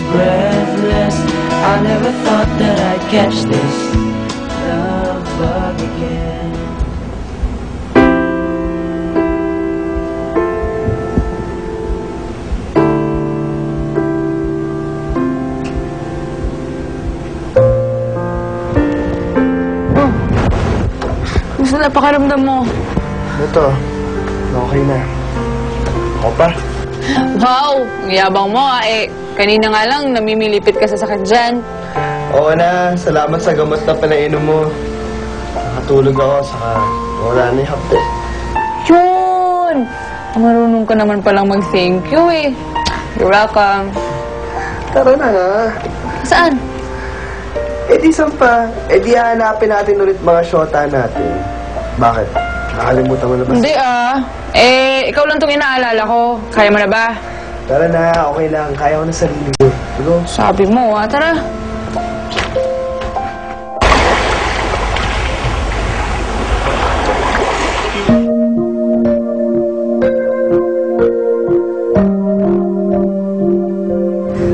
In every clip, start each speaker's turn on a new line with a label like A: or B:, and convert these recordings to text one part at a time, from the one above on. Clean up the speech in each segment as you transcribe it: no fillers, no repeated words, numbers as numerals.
A: breathless. I never thought that I'd catch this love bug again.
B: Gusto na pakiramdam mo?
C: Ito, okay na. Ako pa?
B: Wow! Ang yabang mo kanina nga lang namimilipit ka sa sakit dyan.
C: Oo na, salamat sa gamot na pinainom mo. Nakatulog ako, saka wala na yung hapte.
B: Yun! Marunong ka naman palang mag-thank you You're welcome.
C: Tara na nga.
B: Saan?
C: Di saan pa? Di hahanapin natin ulit mga shota natin. Bakit? Nakalimutan mo na ba?
B: Hindi ikaw lang itong inaalala ko. Kaya mo na ba?
C: Tara na, okay lang. Kaya ko na sarili ko. Go.
B: Sabi mo tara.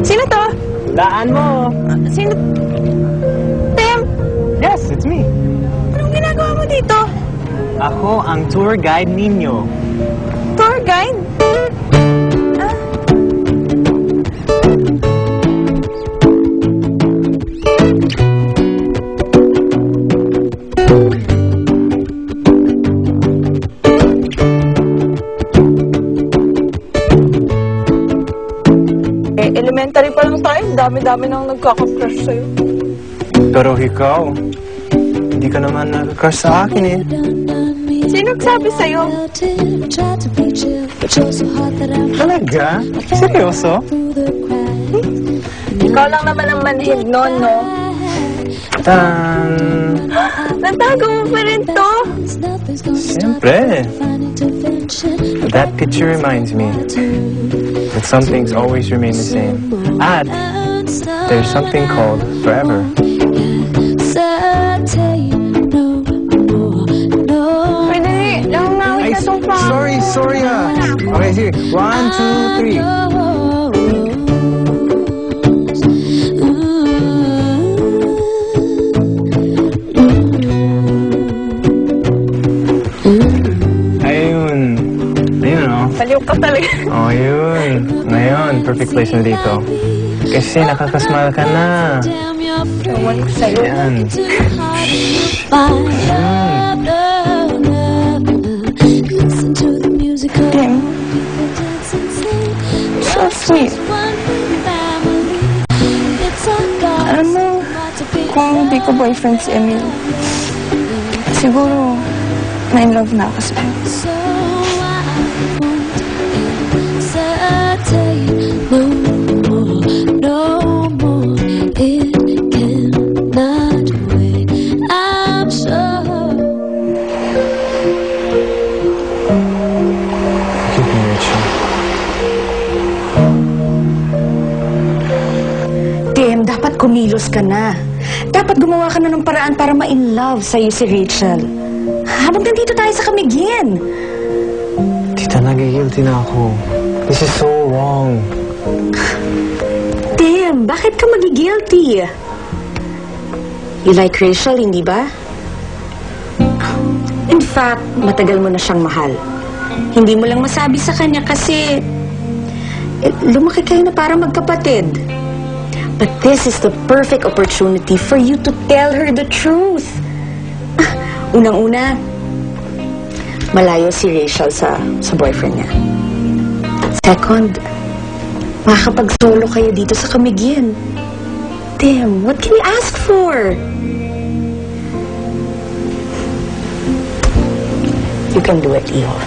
B: Sino to?
D: Laan mo.
B: Sino? Tim?
D: Yes, it's me.
B: Anong ginagawa mo dito?
D: Ako ang tour guide ninyo.
B: Tour guide? Elementary pa lang tayo. Dami-dami nang nagkaka-crush sa'yo.
D: Pero ikaw, hindi ka naman nag-crush sa akin
B: Sino nagsabi sa'yo?
D: Talaga? Seryoso?
B: Ikaw lang naman ang manhid noon, no? Natago mo pa rin to?
D: Siyempre. That picture reminds me that some things always remain the same. And there's something called forever.
B: Pwede, nangangawit na itong pa.
D: Sorry Okay, sige. 1, 2, 3.
B: Baliw ka talaga.
D: Oh, yun. Ngayon, perfect place na dito. Kasi nakakasmile ka na.
B: Ewan ko sa'yo.
D: Yan.
B: Tim. So sweet. Alam mo, kung hindi ko boyfriend si Emil, siguro, na-in love na ako sa'yo.
E: Tim, dapat kumilos ka na. Dapat gumawa ka na ng paraan para ma-in-love sa'yo si Rachel. Habang nandito tayo sa Camiguin.
D: Tita, nagigilty na ako. This is so wrong.
E: Tim, bakit ka magigilty? You like Rachel, hindi ba? In fact, matagal mo na siyang mahal. Hindi mo lang masabi sa kanya kasi lumaki kayo na para magkapatid. But this is the perfect opportunity for you to tell her the truth. Unang-una, malayo si Rachel sa boyfriend niya. Second, makakapag-solo kayo dito sa Camiguin. Tim, what can you ask for? You can do it, Iho.